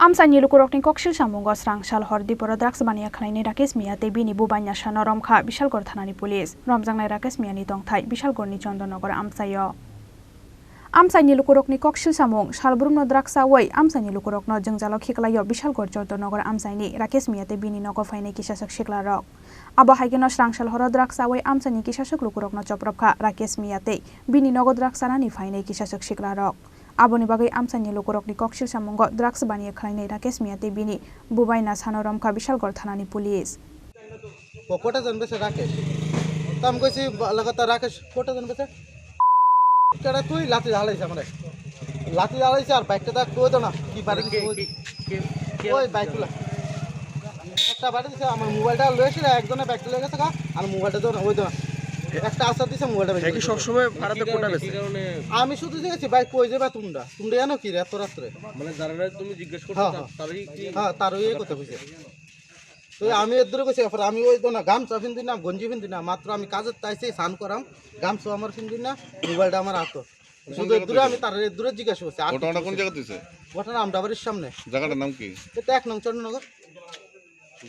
Amsani lukurokni kokshil samungo Sangrongsal hor Tripura drugs Baniya Khulainai Rakesh te Bini Bubainasa Romkha Bishalgarh thanani police Romjangnai Rakesh ni tongthai Bishalgarhni Chondonnagar amsayo Amsani lukurokni kokshil samung salbrumno drugs awai Amsani lukurokno jongjalo khiklayo Bishalgarh Chondonnagar amsaini Rakesh te Bini nogo phainai kisasok shiklarok abo haigeno Sangrongsal hor drugs awai Amsani kisasok lukurokno choprapkha Rakesh te Bini nogo drugs anani phainai kisasok shiklarok Aboni bagai Amsani lukurokni kokshil samungo drugs Baniya Khulainai Rakesh te Bini Bubainasa Romkha Bishalgarh thanani police Kota जनबे से राकेश तो हम कोई लगातार राकेश कोटा जनबे से केड़ा तू लाठी डाले से हमरे लाठी डाले से और बाइक ता कोई तो ना की बारे कोई बाइक ला একটা বাড়ি দিছে আমার মোবাইলটা লয়েছিল একজনে ব্যাগ লয়ে গেছে আর মোবাইলটা তো ওই তো একটা আসার দিছে মোবাইলটা বেশি কি সব সময় ভাড়াতে কোটা বেশি আমি শুধু দেখেছি বাইক কই যাবে তোমরা জানো কি এত রাতে মানে যারা তুমি জিজ্ঞেস করছো তারই কি হ্যাঁ তারই এই কথা কইছে তো আমি এর দূরে কইছি আমি ওই তো না গামছা পিন্দি না গঞ্জি পিন্দি না মাত্র আমি কাজের তাইছি স্নান করাম গামছা আমার পিন্দি না মোবাইলটা আমার হাতে শুধু এর দূরে আমি তার এর দূরে জিজ্ঞেস করছি ঘটনাটা কোন জায়গা দিছে ঘটনা আমডা বাড়ির সামনে জায়গাটার নাম কি এটা 1 নং চন্দ্রনগর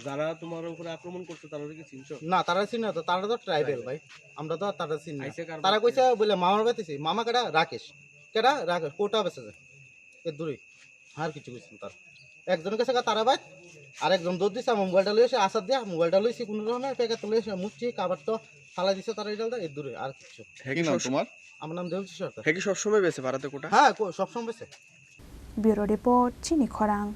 যারা তোমার উপরে আক্রমণ করছে তারা কি চিনছো না তারা চিনি না তো তারা তো ট্রাইবেল ভাই আমরা তো তারা চিনি না তারা কইছে বলে মামার বাড়িতেছি মামা কেডা রাকেশ কোটা বেসে এর দূরে আর কিছু কইছেন তার একজনের কাছে তারা ভাই আর একজন দৌড় দিছে আমার মোবাইলটা লইছে আসার দিয়া মোবাইলটা লইছি কোনো রকমে প্যাকেট লইছে মুচ্ছি কাবার তো ফালা দিছে তারা এটালটা এর দূরে আর কিছু হ্যাঁ কি নাম তোমার আমার নাম দেবজি সরকার হ্যাঁ কি সব সময় বেছে ভাড়াতে কোটা হ্যাঁ সব সময় বেছে Bureau Report Chini Khorang